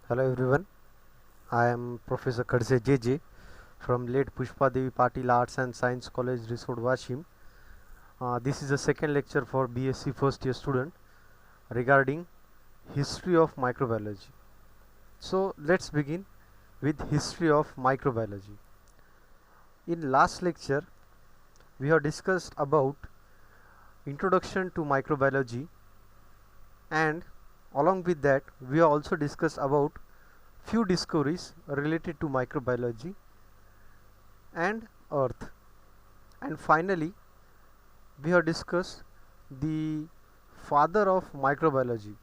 Hello everyone, I am Professor Khadse JJ from late Pushpa Devi Patil Arts and Science College, Risod, Washim. This is the second lecture for BSc first year student regarding history of microbiology. So let's begin with history of microbiology. In last lecture, we have discussed about introduction to microbiology, and along with that we have also discussed about few discoveries related to microbiology and earth, and finally we have discussed the father of microbiology,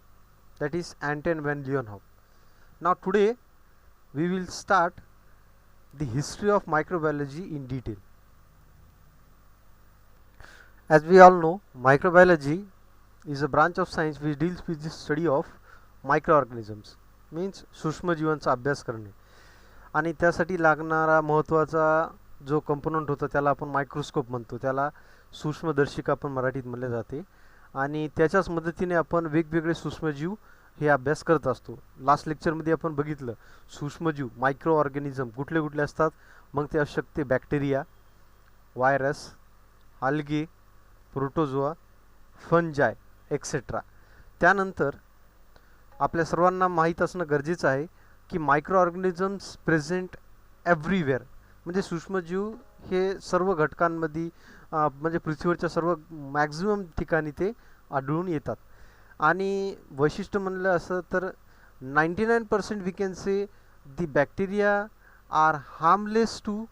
that is Anton van Leeuwenhoek. Now today we will start the history of microbiology in detail. As we all know, microbiology is a branch of science which deals with the study of microorganisms, means सूक्ष्मजीवांचा अभ्यास करणे, आणि त्यासाठी लागणारा महत्त्वाचा जो component होता त्याला आपण मायक्रोस्कोप म्हणतो, त्याला सूक्ष्मदर्शिका आपण मराठीत म्हणले जाते, आणि त्याच्याच मदतीने आपण वेगवेगळे सूक्ष्मजीव हे अभ्यास करत असतो. लास्ट लेक्चरमध्ये आपण बघितलं सूक्ष्मजीव मायक्रो ऑर्गॅनिझम कुठले कुठले असतात. मग ते असू शकते bacteria, virus, algae, protozoa, fungi etcetera. त्यानंतर आपल्या सर्वांना माहीत असणं गरजेचं आहे की मायक्रो ऑर्गॅनिझम्स प्रेझेंट एव्हरीवेअर, म्हणजे सूक्ष्मजीव हे सर्व घटकांमध्ये म्हणजे पृथ्वीवरच्या सर्व मॅक्झिमम ठिकाणी ते आढळून येतात. आणि वैशिष्ट्य म्हणलं असं तर 99% we can say the bacteria are harmless to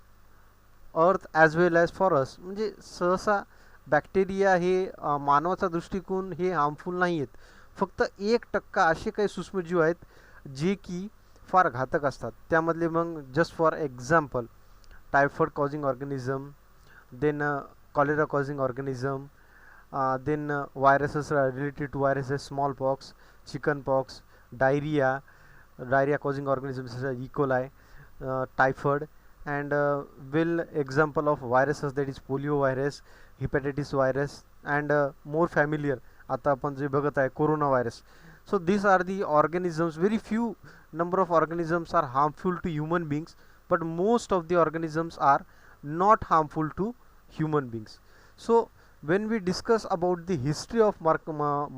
earth as well as for us. म्हणजे सहसा बॅक्टेरिया हे मानवाचा दृष्टिकोन हे हार्मफुल नाही आहेत. फक्त 1% असे काही सूक्ष्मजीव आहेत जे की फार घातक असतात. त्यामधले मग just for example typhoid causing organism, then cholera causing organism, then viruses related to viruses, smallpox, chickenpox, diarrhea causing organisms such as E. coli, typhoid, and well example of viruses, that is polio virus, hepatitis virus, and more familiar आता आपण जे बघत आहे corona virus. So these are the organisms. Very few number of organisms are harmful to human beings, but most of the organisms are not harmful to human beings. So when we discuss about the history of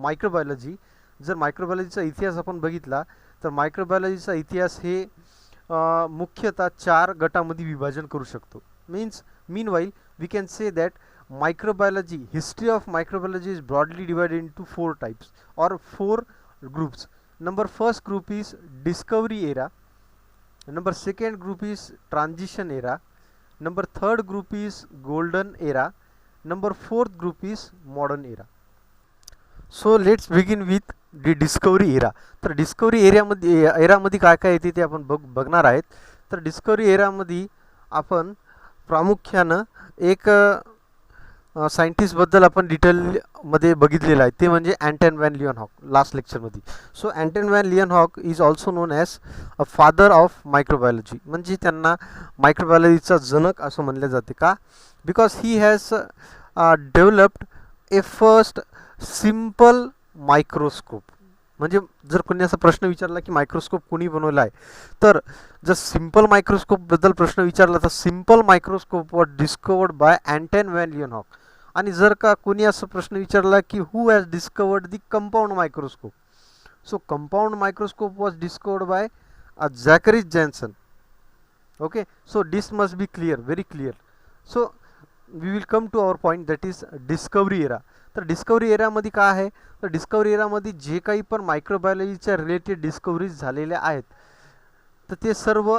microbiology, जर मायक्रोबायोलॉजीचा इतिहास आपण बघितला तर मायक्रोबायोलॉजीचा इतिहास हे मुख्यतः 4 गटामध्ये विभाजन करू शकतो. Meanwhile we can say that microbiology, history of microbiology is broadly divided into 4 types or 4 groups. Number first group is discovery era, number second group is transition era, number third group is golden era, number fourth group is modern era. So let's begin with the discovery era. तर discovery एरामध्ये काय काय येते ते आपण बघणार आहेत. तर डिस्कवरी एरामध्ये आपण प्रामुख्यानं एक सायंटिस्टबद्दल आपण डिटेलमध्ये बघितलेलं आहे, ते म्हणजे अँटन व्हॅन लिओनहॉक लास्ट लेक्चरमध्ये. So Anton van Leeuwenhoek is also known as a father of microbiology, म्हणजे त्यांना मायक्रोबायोलॉजीचा जनक असं म्हणले जाते. का? Because he has developed a first simple microscope. म्हणजे जर कोणी असा प्रश्न विचारला की मायक्रोस्कोप कोणी बनवला आहे, तर जर सिम्पल मायक्रोस्कोपबद्दल प्रश्न विचारला तर simple microscope was discovered by Anton van Leeuwenhoek. आणि जर का कोणी असा प्रश्न विचारला की who has discovered the compound microscope, so compound microscope was discovered by Zachary Janssen. Okay, so this must be clear, very clear. So we will come to our point, that is discovery era. तर discovery एरामध्ये काय आहे, तर discovery एरामध्ये जे काही पण मायक्रोबायोलॉजीच्या related discoveries झालेल्या आहेत तर ते सर्व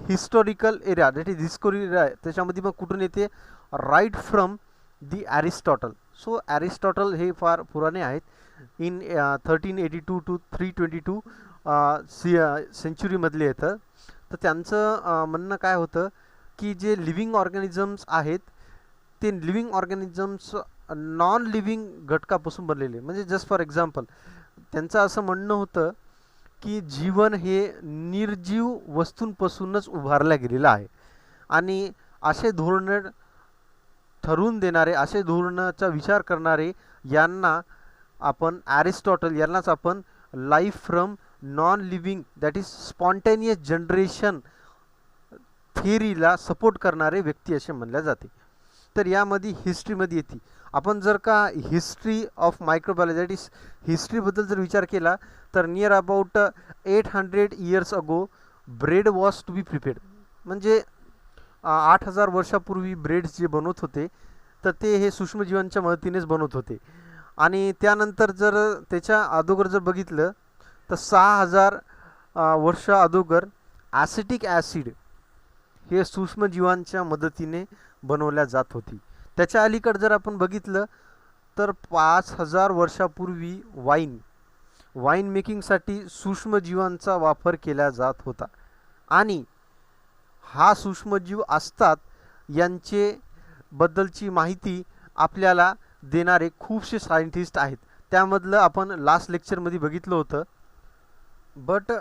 historical area, that is discovery era. त्याच्यामध्ये मग कुठून येते, right from the Aristotle. So Aristotle हे फार पुराणे आहेत. इन 1382 टू 322 सेंचुरीमधले येतं. तर त्यांचं म्हणणं काय होतं की जे लिव्हिंग ऑर्गॅनिझम्स आहेत ते लिव्हिंग ऑर्गॅनिझम्स नॉन लिव्हिंग घटकापासून बनलेले. म्हणजे जस्ट फॉर एक्झाम्पल त्यांचं असं म्हणणं होतं की जीवन हे निर्जीव वस्तूंपासूनच उभारलं गेलेलं आहे, आणि असे धोरण ठरवून देणारे, असे धोरणाचा विचार करणारे यांना आपण ॲरिस्टॉटल यांनाच आपण life from non living that is spontaneous generation थिअरीला सपोर्ट करणारे व्यक्ती असे म्हणले जाते. तर यामध्ये हिस्ट्रीमध्ये येते. आपण जर का history of microbiology that is हिस्ट्रीबद्दल जर विचार केला तर near about 800 years ago bread was to be prepared. म्हणजे 8,000 वर्षापूर्वी ब्रेड्स जे बनवत होते तर ते हे सूक्ष्मजीवांच्या मदतीनेच बनवत होते. आणि त्यानंतर जर त्याच्या अगोदर जर बघितलं तर 6,000 वर्ष अगोदर ॲसिटिक ॲसिड हे सूक्ष्मजीवांच्या मदतीने बनवल्या जात होती. त्याच्या अलीकडे जर आपण बघितलं तर 5,000 वर्षापूर्वी वाईन मेकिंगसाठी सूक्ष्मजीवांचा वापर केला जात होता. आणि हा सूक्ष्मजीव असतात यांचे बद्दलची माहिती आपल्याला देणारे खूपसे सायंटिस्ट आहेत. त्यामधलं आपण लास्ट लेक्चरमध्ये बघितलं होतं. बट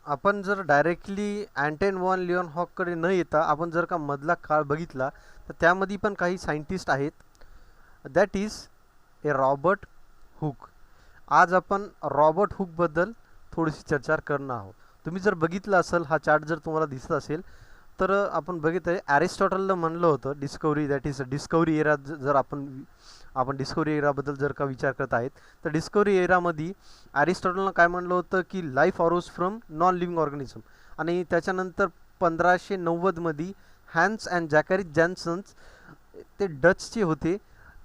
आपण जर डायरेक्टली अँटन वॉन लिओनहॉककडे न येता आपण जर का मधला काळ बघितला तर त्यामध्ये पण काही सायंटिस्ट आहेत. That is a Robert Hooke. आज आपण रॉबर्ट हुकबद्दल थोडीशी चर्चा करणार आहोत. तुम्ही जर बघितलं असेल हा चार्ट जर तुम्हाला दिसत असेल तर आपण बघितलं ॲरिस्टॉटलनं म्हणलं होतं discovery that is discovery era. जर आपण डिस्कवरी एराबद्दल जर का विचार करत आहेत तर डिस्कवरी एरामध्ये ॲरिस्टॉटलनं काय म्हणलं होतं की life arose from non living organism. आणि त्याच्यानंतर 1590मध्ये हॅन्स अँड जॅकॅरी जॅन्सन्स ते डचचे होते.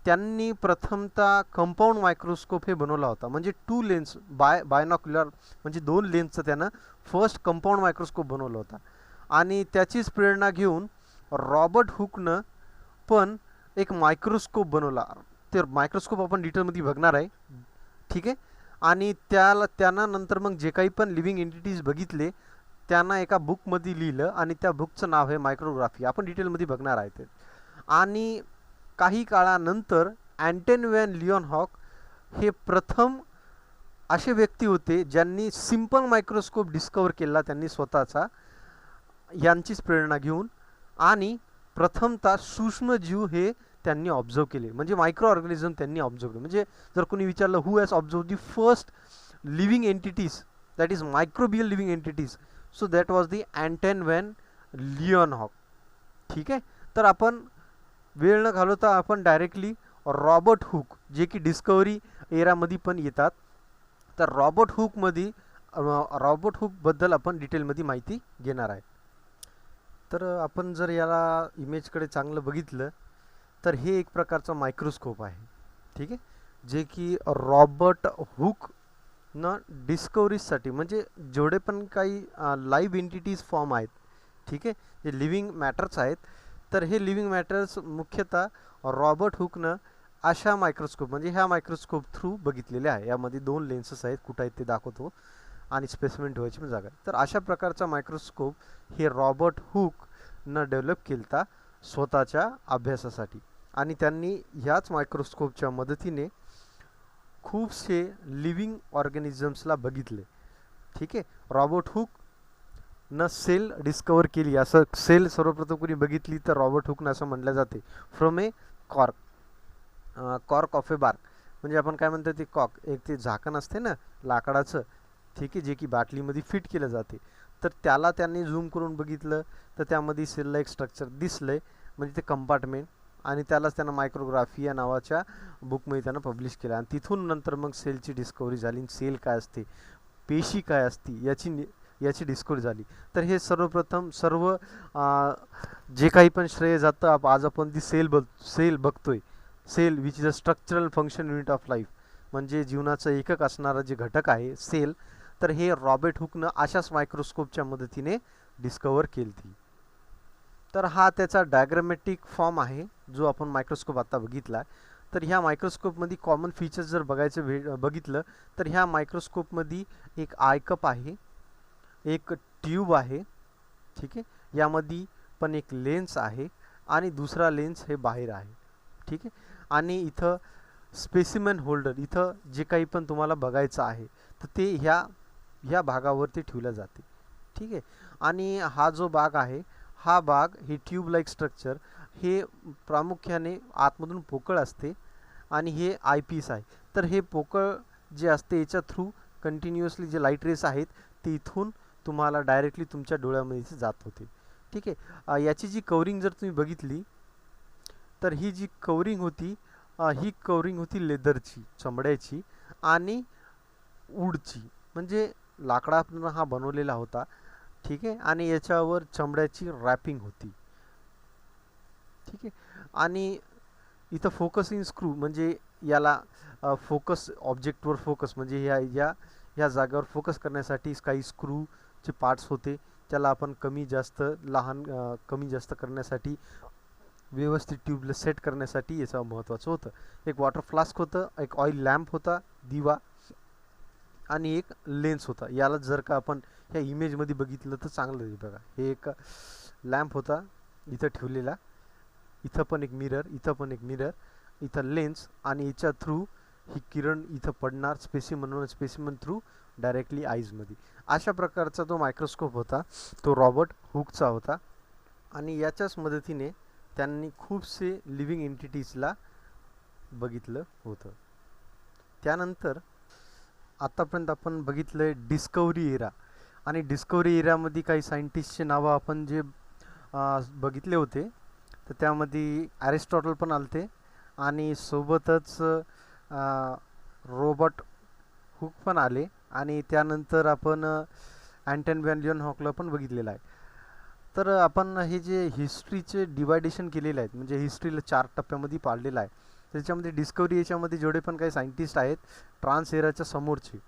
त्यांनी प्रथमतः कंपाऊंड मायक्रोस्कोप हे बनवला होता. म्हणजे 2 लेन्स बायनॉक्युलर म्हणजे 2 लेन्सचं त्यानं फर्स्ट कंपाऊंड मायक्रोस्कोप बनवला होता. आणि त्याचीच प्रेरणा घेऊन रॉबर्ट हुकनं पण एक मायक्रोस्कोप बनवला. ते मायक्रोस्कोप आपण डिटेलमध्ये बघणार आहे. ठीक आहे. आणि त्यानं नंतर मग जे काही पण लिव्हिंग एंटिटीज बघितले त्यांना एका बुकमध्ये लिहिलं आणि त्या बुकचं नाव आहे मायक्रोग्राफी. आपण डिटेलमध्ये बघणार आहे ते. आणि काही काळानंतर अँटन वॅन लिओनहॉक हे प्रथम असे व्यक्ती होते ज्यांनी सिम्पल मायक्रोस्कोप डिस्कवर केला त्यांनी स्वतःचा यांचीच प्रेरणा घेऊन. आणि प्रथमतः सूक्ष्मजीव हे त्यांनी ऑब्झर्व केले. म्हणजे मायक्रो ऑर्गॅनिझम त्यांनी ऑब्झर्व केले. म्हणजे जर कोणी विचारलं who has observe the first living entities that is microbial living entities so that was the Anton van Leeuwenhoek. ठीक आहे. तर आपण वेळ न घालवता आपण डायरेक्टली रॉबर्ट हुक जे की डिस्कवरी एरामध्ये पण येतात तर रॉबर्ट हुकबद्दल आपण डिटेलमध्ये माहिती घेणार आहे. तर आपण जर याला इमेजकडे चांगलं बघितलं तर हे एक प्रकारचं मायक्रोस्कोप आहे. ठीक आहे. जे की रॉबर्ट हुकनं डिस्कवरीसाठी म्हणजे जेवढे पण काही लाईव्ह एंटिटीज फॉर्म आहेत ठीक आहे जे लिव्हिंग मॅटर्स आहेत तर हे लिव्हिंग मॅटर्स मुख्यतः रॉबर्ट हुकनं अशा मायक्रोस्कोप म्हणजे ह्या मायक्रोस्कोप थ्रू बघितलेले आहे. यामध्ये 2 लेन्सेस आहेत. कुठं आहेत ते दाखवतो आणि स्पेसिमेन ठेवायची पण जागा. तर अशा प्रकारचा मायक्रोस्कोप हे रॉबर्ट हुकनं डेव्हलप केलता स्वतःच्या अभ्यासासाठी. आणि त्यांनी ह्याच मायक्रोस्कोपच्या मदतीने खूपसे लिव्हिंग ऑर्गॅनिझम्सला बघितले. ठीक आहे. रॉबर्ट हुकनं सेल डिस्कवर केली. असं सेल सर्वप्रथम कोणी बघितली तर रॉबर्ट हुकनं असं म्हटलं जाते from a cork of a bark. म्हणजे आपण काय म्हणतो ते कॉक एक ते झाकण असते ना लाकडाचं ठीक आहे जे की बाटलीमध्ये फिट केलं जाते. तर त्याला त्यांनी झूम करून बघितलं तर त्यामध्ये सेलला एक स्ट्रक्चर दिसलंय म्हणजे ते कंपार्टमेंट. आणि त्यालाच त्यांना मायक्रोग्राफी या नावाच्या बुकमध्ये त्यांना पब्लिश केलं. आणि तिथून नंतर मग सेलची डिस्कवरी झाली. सेल काय असते पेशी काय असते याची डिस्कवरी झाली. तर हे सर्वप्रथम जे काही पण श्रेय जातं आज आपण ती सेल बघतोय. Cell which is a structural function unit of life म्हणजे जीवनाचं एकक असणारा जे घटक आहे सेल. तर हे रॉबर्ट हुकनं अशाच मायक्रोस्कोपच्या मदतीने डिस्कवर केली. तर हा त्याचा डायग्रामॅटिक फॉर्म आहे जो आपण मायक्रोस्कोप आता बघितला. तर ह्या मायक्रोस्कोपमध्ये कॉमन फीचर्स जर बघितलं तर ह्या मायक्रोस्कोपमध्ये एक आय कप आहे, एक ट्यूब आहे. ठीक आहे. यामध्ये पण एक लेन्स आहे आणि दुसरा लेन्स हे बाहेर आहे. ठीक आहे. आणि इथं स्पेसिमेन होल्डर इथं जे काही पण तुम्हाला बघायचं आहे तर ते ह्या भागावरती ठेवलं जाते. ठीक आहे. आणि हा जो भाग आहे हा भाग हे ट्यूब लाईक स्ट्रक्चर हे प्रामुख्याने आतमधून पोकळ असते आणि हे आय पीस आहे. तर हे पोकळ जे असते याच्या थ्रू कंटिन्युअसली जे लाईट रेस आहेत ते इथून तुम्हाला डायरेक्टली तुमच्या डोळ्यामध्ये जात होते. ठीक आहे. याची जी कवरिंग जर तुम्ही बघितली तर ही जी कवरिंग होती ही कवरिंग होती लेदरची, चमड्याची आणि वूडची, म्हणजे लाकडापासून हा बनवलेला होता. ठीक आहे. आणि याच्यावर चमड्याची रॅपिंग होती. ठीक आहे. आणि इथं फोकसिंग स्क्रू म्हणजे याला फोकस ऑब्जेक्टवर फोकस म्हणजे ह्या जागेवर फोकस करण्यासाठी काही स्क्रूचे पार्ट्स होते. त्याला आपण कमी जास्त लहान कमी जास्त करण्यासाठी व्यवस्थित ट्यूबला सेट करण्यासाठी याचं महत्त्वाचं होतं. एक वॉटर फ्लास्क होतं, एक ऑइल लॅम्प होता, दिवा आणि एक लेन्स होता. याला जर का आपण ह्या इमेजमध्ये बघितलं तर चांगलं आहे बघा. हे एक लॅम्प होता इथं ठेवलेला, इथं पण एक मिरर, इथं पण एक मिरर, इथं लेन्स आणि याच्या थ्रू ही किरण इथं पडणार स्पेसिमन थ्रू डायरेक्टली आईजमध्ये. अशा प्रकारचा तो मायक्रोस्कोप होता, तो रॉबर्ट हुकचा होता. आणि याच्याच मदतीने त्यांनी खूपसे लिव्हिंग एंटिटीजला बघितलं होतं. त्यानंतर आतापर्यंत आपण बघितलं आहे डिस्कवरी एरा. आणि डिस्कवरी एरामध्ये काही सायंटिस्टचे नावं आपण जे बघितले होते तर त्यामध्ये ॲरिस्टॉटल पण आलते आणि सोबतच रॉबर्ट हुक पण आले. आणि त्यानंतर आपण अँटन व्हॅन लियनहॉकला पण बघितलेलं आहे. तर आपण हे जे हिस्ट्रीचे डिवायडेशन केलेले आहेत म्हणजे हिस्ट्रीला 4 टप्प्यामध्ये पाडलेलं आहे. त्याच्यामध्ये डिस्कवरी याच्यामध्ये जेवढे पण काही सायंटिस्ट आहेत ट्रान्स एराच्या समोरचे.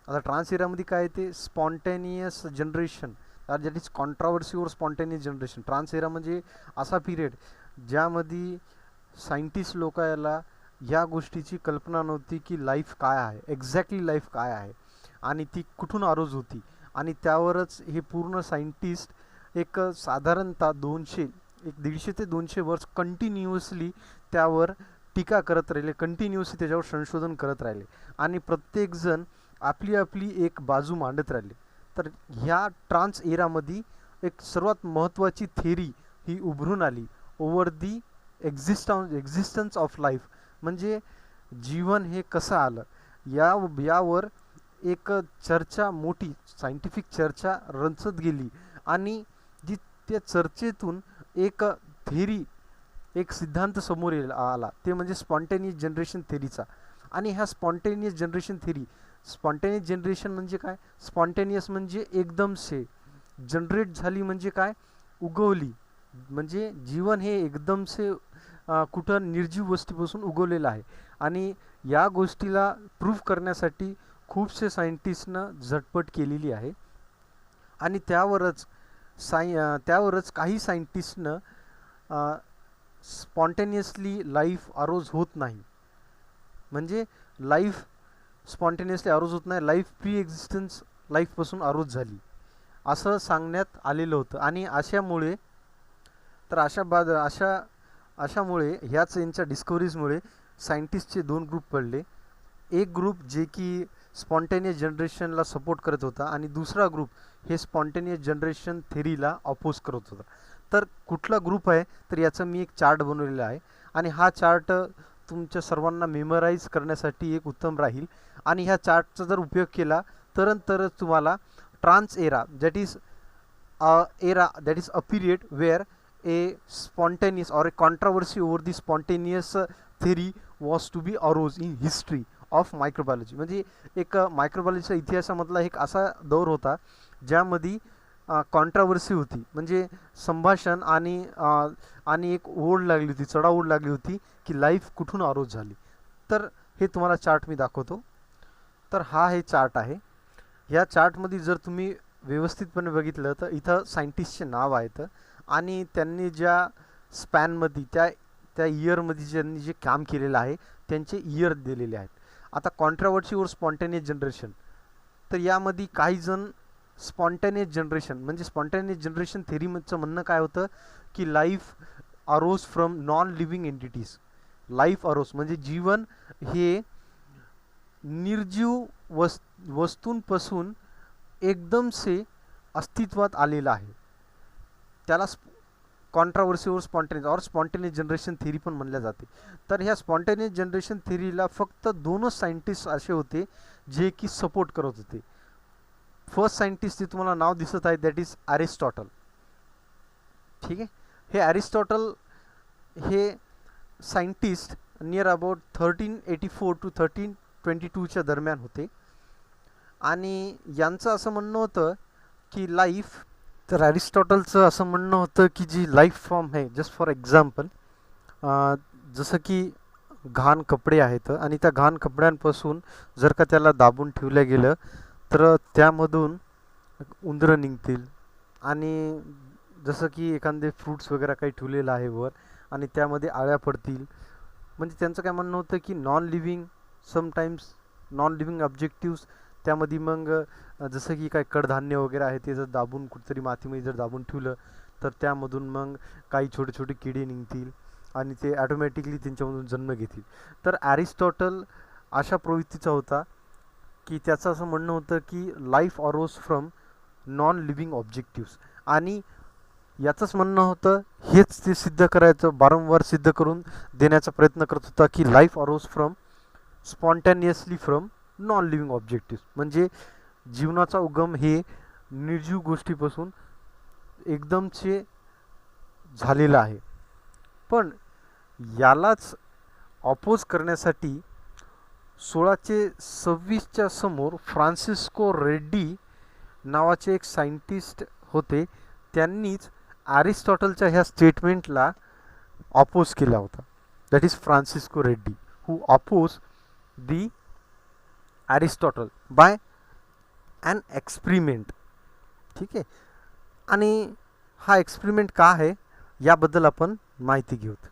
आता ट्रान्स एरामध्ये काय ते spontaneous generation that is controversy or spontaneous generation. Trans era म्हणजे असा पिरियड ज्यामध्ये सायंटिस्ट लोक याला ह्या गोष्टीची कल्पना नव्हती की लाईफ काय आहे, एक्झॅक्टली लाईफ काय आहे आणि ती कुठून अरोज होती. आणि त्यावरच हे पूर्ण सायंटिस्ट एक साधारणतः 150 ते 200 वर्ष कंटिन्युअसली त्यावर टीका करत राहिले, कंटिन्युअसली त्याच्यावर संशोधन करत राहिले आणि प्रत्येकजण आपली आपली एक बाजू मांडत राहिले. तर ह्या ट्रान्स एरामध्ये एक सर्वात महत्त्वाची थेरी ही उभरून आली, over the existence of life, म्हणजे जीवन हे कसं आलं यावर एक चर्चा, मोठी सायंटिफिक चर्चा रंचत गेली. आणि जी त्या चर्चेतून एक थेरी, एक सिद्धांत समोर आला ते म्हणजे स्पॉन्टेनियस जनरेशन थेरीचा. आणि ह्या स्पॉन्टेनियस जनरेशन म्हणजे काय, स्पॉन्टेनियस म्हणजे एकदम से, जनरेट झाली म्हणजे काय, उगवली, म्हणजे जीवन हे एकदम से कुठं निर्जीव वस्तूपासून उगवलेलं आहे. आणि या गोष्टीला प्रूव्ह करण्यासाठी खूपसे सायंटिस्टनं झटपट केलेली आहे. आणि त्यावरच काही सायंटिस्टनं स्पॉन्टेनियसली लाईफ अरोज होत नाही, म्हणजे लाईफ स्पॉन्टेनियसली अरोज होत नाही, लाईफ प्री एक्झिस्टन्स लाईफपासून अरोज झाली असं सांगण्यात आलेलं होतं. आणि अशामुळे ह्याच यांच्या डिस्कवरीजमुळे सायंटिस्टचे 2 ग्रुप पडले. एक ग्रुप जे की स्पॉन्टेनियस जनरेशनला सपोर्ट करत होता आणि दुसरा ग्रुप हे स्पॉन्टेनियस जनरेशन थेरीला अपोज करत होता. तर कुठला ग्रुप आहे तर याचं मी एक चार्ट बनवलेला आहे आणि हा चार्ट तुमच्या सर्वांना मेमराईज करण्यासाठी एक उत्तम राहील. आणि ह्या चार्टचा जर उपयोग केला तरच तुम्हाला trans era that is a period where a spontaneous or a controversy over the spontaneous theory was to be arose in history of microbiology. म्हणजे एक मायक्रोबायोलॉजीच्या इतिहासामधला एक असा दौर होता ज्यामध्ये कॉन्ट्रावर्सी होती, म्हणजे संभाषण आणि एक ओढ लागली होती, चढाओढ लागली होती की लाईफ कुठून अरोज झाली. तर हे तुम्हाला चार्ट मी दाखवतो. तर हा हे चार्ट आहे. ह्या चार्टमध्ये जर तुम्ही व्यवस्थितपणे बघितलं तर इथं सायंटिस्टचे नाव आहेत आणि त्यांनी ज्या स्पॅनमध्ये त्या इयरमध्ये ज्यांनी जे काम केलेलं आहे त्यांचे इयर दिलेले आहेत. आता कॉन्ट्रावर्सी वर स्पॉन्टेनियस जनरेशन, तर यामध्ये काही जण स्पॉन्टेनियस जनरेशन थेरीचं म्हणणं काय होतं की life arose from non living entities. Life arose म्हणजे जीवन हे निर्जीव वस्तूंपासून एकदम से अस्तित्वात आलेलं आहे. कॉन्ट्रावर्सी और स्पॉन्टेनियस जनरेशन थेरी पण म्हणल्या जाते. तर ह्या स्पॉन्टेनियस जनरेशन थेरीला फक्त दोनच सायंटिस्ट असे होते जे की सपोर्ट करत होते. फर्स्ट सायंटिस्ट जे तुम्हाला नाव दिसत आहे दॅट इज ॲरिस्टॉटल. ठीक आहे. हे ॲरिस्टॉटल हे सायंटिस्ट नियर अबाउट 1384 टू 1322च्या दरम्यान होते. आणि यांचं असं म्हणणं होतं की लाईफ, तर ॲरिस्टॉटलचं असं म्हणणं होतं की जी लाईफ फॉर्म आहे, जस्ट फॉर एक्झाम्पल जसं की घाण कपडे आहेत आणि त्या घाण कपड्यांपासून जर का त्याला दाबून ठेवलं गेलं तर त्यामधून उंदरं निघतील. आणि जसं की एखादे फ्रूट्स वगैरे काही ठेवलेलं आहे वर आणि त्यामध्ये आळ्या पडतील. म्हणजे त्यांचं काय म्हणणं होतं की non living sometimes non living objectives त्यामध्ये मग जसं की काय कडधान्य वगैरे आहे ते जर दाबून कुठेतरी मातीमध्ये जर दाबून ठेवलं तर त्यामधून मग काही छोटे छोटे किडे निघतील आणि ते ॲटोमॅटिकली त्यांच्यामधून जन्म घेतील. तर ॲरिस्टॉटल अशा प्रवृत्तीचा होता की त्याचं असं म्हणणं होतं की life arose from non living objectives. आणि याचंच म्हणणं होतं, हेच ते सिद्ध करायचं, वारंवार सिद्ध करून देण्याचा प्रयत्न करत होता की life arose from spontaneously from non living objectives. म्हणजे जीवनाचा उगम हे निर्जीव गोष्टीपासून एकदमचे झालेला आहे. पण यालाच ऑपोज करण्यासाठी 1626च्या समोर फ्रान्सिस्को रेड्डी नावाचे एक सायंटिस्ट होते. त्यांनीच ॲरिस्टॉटलच्या ह्या स्टेटमेंटला ऑपोज केला होता. That is Francisco Redi who oppose the Aristotle by an experiment. ठीक आहे. आणि हा एक्सपेरिमेंट का आहे याबद्दल आपण माहिती घेऊत.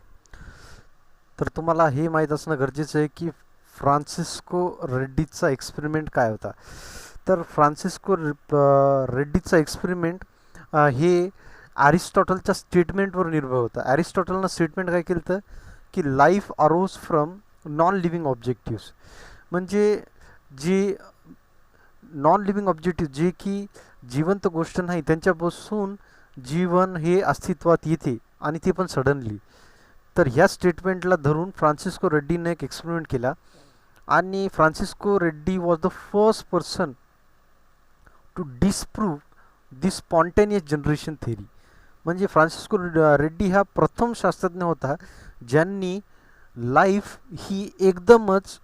तर तुम्हाला हे माहीत असणं गरजेचं आहे की फ्रान्सिस्को रेड्डीचा एक्सपेरिमेंट काय होता. तर फ्रान्सिस्को रेड्डीचा एक्सपेरिमेंट हे ॲरिस्टॉटलच्या स्टेटमेंटवर निर्भर होतं. ॲरिस्टॉटलनं स्टेटमेंट काय केलं होतं की life arose from non living objectives. म्हणजे जे नॉन लिव्हिंग ऑब्जेक्टिव्ह जे की जिवंत गोष्ट नाही त्यांच्यापासून जीवन हे अस्तित्वात येते आणि ते पण सडनली. तर ह्या स्टेटमेंटला धरून फ्रान्सिस्को रेड्डीने एक एक्सपेरिमेंट केला आणि Francisco Redi was the first person to disprove the spontaneous generation theory. म्हणजे फ्रान्सिस्को रेड्डी हा प्रथम शास्त्रज्ञ होता ज्यांनी लाईफ ही एकदमच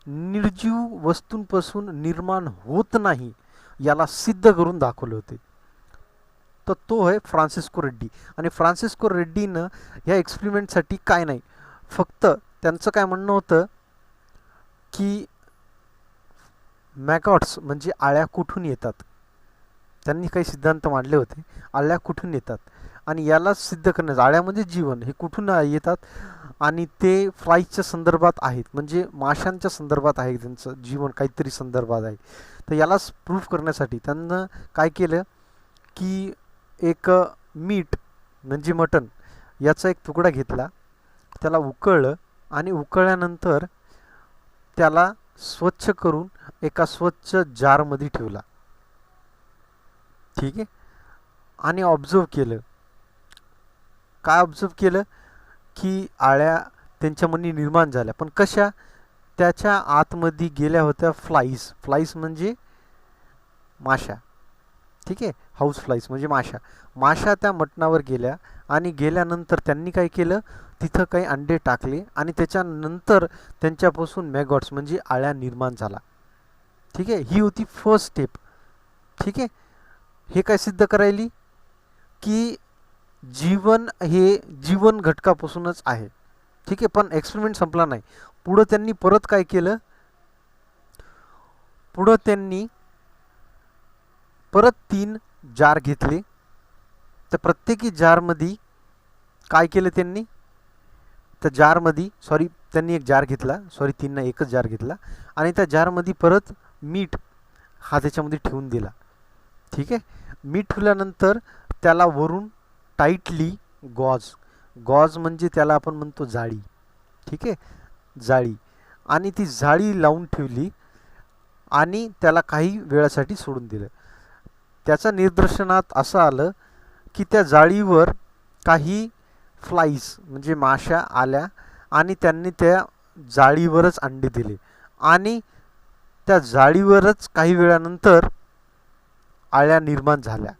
निर्जीव वस्तूंपासून निर्माण होत नाही याला सिद्ध करून दाखवले होते. तर तो आहे फ्रान्सिस्को रेड्डी. आणि फ्रान्सिस्को रेड्डीनं ह्या एक्सपेरिमेंटसाठी काय नाही, फक्त त्यांचं काय म्हणणं होतं की मॅगॉट्स म्हणजे आळ्या कुठून येतात. त्यांनी काही सिद्धांत मांडले होते, आळ्या कुठून येतात आणि याला सिद्ध करण्याचं, आळ्यामध्ये जीवन हे कुठून येतात आणि ते फ्लाईच्या संदर्भात आहेत, म्हणजे माशांच्या संदर्भात आहे, त्यांचं जीवन काहीतरी संदर्भात आहे. तर यालाच प्रूफ करण्यासाठी त्यांनं काय केलं की एक मीठ म्हणजे मटण याचा एक तुकडा घेतला, त्याला उकळलं आणि उकळल्यानंतर त्याला स्वच्छ करून एका स्वच्छ जारमध्ये ठेवला. ठीक आहे. आणि ऑब्झर्व केलं. काय ऑब्झर्व केलं की आळ्या त्यांच्यामध्ये निर्माण झाल्या, पण कशा, त्याच्या आतमध्ये गेल्या होत्या फ्लाईज. फ्लाईज म्हणजे माशा. ठीक आहे. हाऊस फ्लाईज म्हणजे माशा. माशा त्या मटणावर गेल्या आणि गेल्यानंतर त्यांनी काय केलं, तिथं काही अंडे टाकले आणि त्याच्यानंतर त्यांच्यापासून मॅगॉट्स म्हणजे आळ्या निर्माण झाला. ठीक आहे. ही होती फर्स्ट स्टेप. ठीक आहे. हे काय सिद्ध करायली की जीवन हे जीवन घटकापासूनच आहे. ठीक आहे. पण एक्सपेरिमेंट संपला नाही. पुढं त्यांनी परत काय केलं, पुढं त्यांनी परत 3 जार घेतले. तर प्रत्येकी जारमध्ये काय केलं त्यांनी, त्या जारमध्ये त्यांनी एक जार घेतला, 3 नाही एकच जार घेतला आणि त्या जारमध्ये परत मीठ हा त्याच्यामध्ये ठेवून दिला. ठीक आहे. मीठ ठेवल्यानंतर त्याला वरून टाईटली गॉज म्हणजे त्याला आपण म्हणतो जाळी. ठीक आहे. जाळी, आणि ती जाळी लावून ठेवली आणि त्याला काही वेळासाठी सोडून दिलं. त्याच्या निदर्शनात असं आलं की त्या जाळीवर काही फ्लाईज म्हणजे माशा आल्या आणि त्यांनी त्या जाळीवरच अंडे दिले आणि त्या जाळीवरच काही वेळानंतर आळ्या निर्माण झाल्या,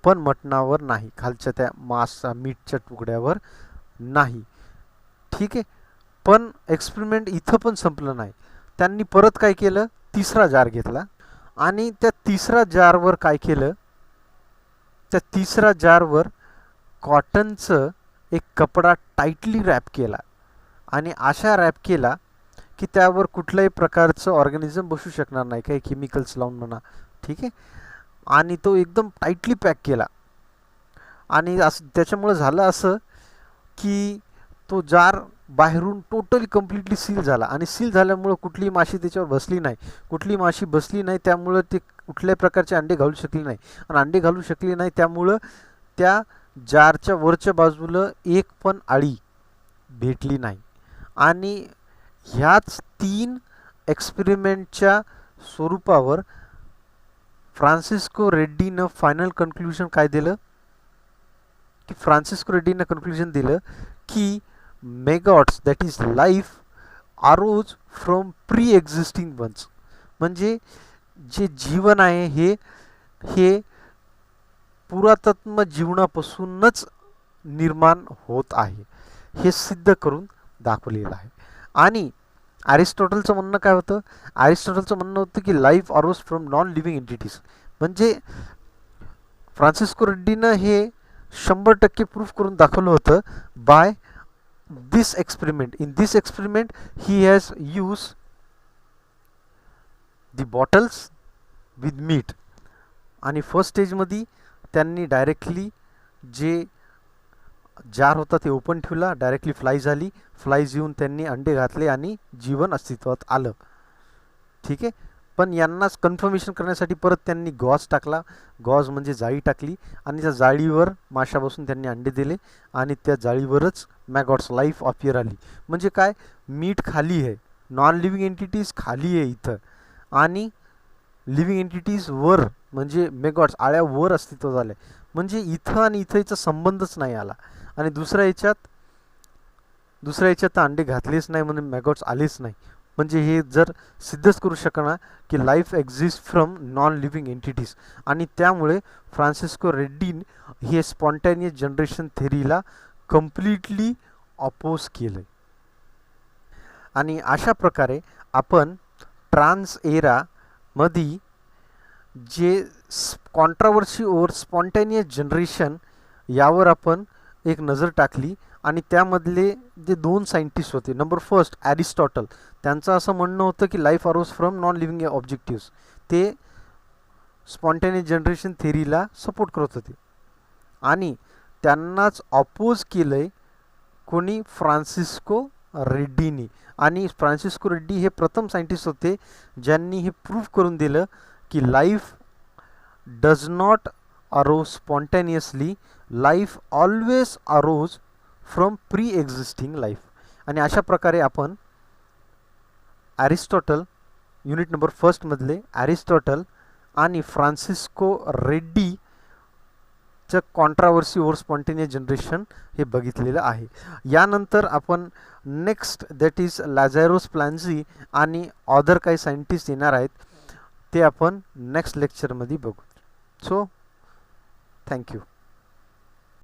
पण मटणावर नाही, खालच्या त्या मीठच्या तुकड्यावर नाही. ठीक आहे. पण एक्सपेरिमेंट इथं पण संपलं नाही. त्यांनी परत काय केलं, तिसरा जार घेतला आणि त्या तिसऱ्या जारवर काय केलं, त्या तिसऱ्या जारवर कॉटनचं एक कपडा टाईटली रॅप केला आणि अशा रॅप केला की त्यावर कुठल्याही प्रकारचं ऑर्गॅनिझम बसू शकणार नाही, काही केमिकल्स लावून म्हणा. ठीक आहे. आणि तो एकदम टाईटली पॅक केला आणि असं त्याच्यामुळं झालं असं की तो जार बाहेरून टोटली कम्प्लिटली सील झाला आणि सील झाल्यामुळं कुठलीही माशी त्याच्यावर बसली नाही. कुठली माशी बसली नाही त्यामुळं ते कुठल्याही प्रकारचे अंडे घालू शकले नाही आणि अंडे घालू शकले नाही त्यामुळं त्या जारच्या वरच्या बाजूला एक पण आळी भेटली नाही. आणि ह्याच 3 एक्सपेरिमेंटच्या स्वरूपावर फ्रान्सिस्को रेड्डीनं फायनल कन्क्ल्युजन काय दिलं, की फ्रान्सिस्को रेड्डीनं कन्क्ल्युजन दिलं की maggots that is life arose from preexisting ones. म्हणजे जे जीवन आहे हे पुरातत्व जीवनापासूनच निर्माण होत आहे, हे सिद्ध करून दाखवलेलं आहे. आणि ॲरिस्टॉटलचं म्हणणं काय होतं, ॲरिस्टॉटलचं म्हणणं होतं की life arose from non living entities. म्हणजे फ्रान्सिस्को रेड्डीनं हे 100% प्रूफ करून दाखवलं होतं by this experiment. In this experiment he has use the bottles with meat. आणि फर्स्ट स्टेजमध्ये त्यांनी डायरेक्टली जे जार होता ते ओपन ठेवला, डायरेक्टली फ्लाईज आली, फ्लाईज येऊन त्यांनी अंडे घातले आणि जीवन अस्तित्वात आलं. ठीक आहे. पण यांनाच कन्फर्मेशन करण्यासाठी परत त्यांनी गॉज टाकला, गॉज म्हणजे जाळी टाकली आणि त्या जाळीवर माशा बसून त्यांनी अंडे दिले आणि त्या जाळीवरच मॅगॉट्स लाईफ अपीयर आली. म्हणजे काय, मीठ खाली आहे, नॉन लिव्हिंग एंटिटीज खाली आहे इथं आणि लिव्हिंग एंटिटीज वर म्हणजे मेगॉट्स आळ्या वर अस्तित्व झाले. म्हणजे इथं आणि इथं याचा संबंधच नाही आला. आणि दुसऱ्या याच्यात अंडे घातलेच नाही म्हणून मॅगॉट्स आलेच नाही. म्हणजे हे जर सिद्धच करू शकणार की life exist from non living entities. आणि त्यामुळे फ्रान्सिस्को रेड्डी हे स्पॉन्टॅनियस जनरेशन थेरीला कम्प्लिटली अपोज केलं. आणि अशा प्रकारे आपण ट्रान्स एरामध्ये जे कॉन्ट्रावर्सी ओव्हर स्पॉन्टॅनियस जनरेशन यावर आपण एक नजर टाकली. आणि त्यामधले जे 2 सायंटिस्ट होते, नंबर फर्स्ट ॲरिस्टॉटल, त्यांचं असं म्हणणं होतं की life arose from non living objectives. ते स्पॉन्टॅनियस जनरेशन थेरीला सपोर्ट करत होते आणि त्यांनाच अपोज केलं आहे कोणी, फ्रान्सिस्को रेड्डीनी. आणि फ्रान्सिस्को रेड्डी हे प्रथम सायंटिस्ट होते ज्यांनी हे प्रूव्ह करून दिलं की life does not arose spontaneously, life always arose from preexisting life. आणि अशा प्रकारे आपण ॲरिस्टॉटल युनिट नंबर फर्स्टमधले ॲरिस्टॉटल आणि फ्रान्सिस्को रेड्डीचं कॉन्ट्रावर्सी ओव्हर स्पॉन्टेनियस जनरेशन हे बघितलेलं आहे. यानंतर आपण next that is Lazzaro Spallanzani आणि अदर काही सायंटिस्ट येणार आहेत, ते आपण नेक्स्ट लेक्चरमध्ये बघू. So thank you.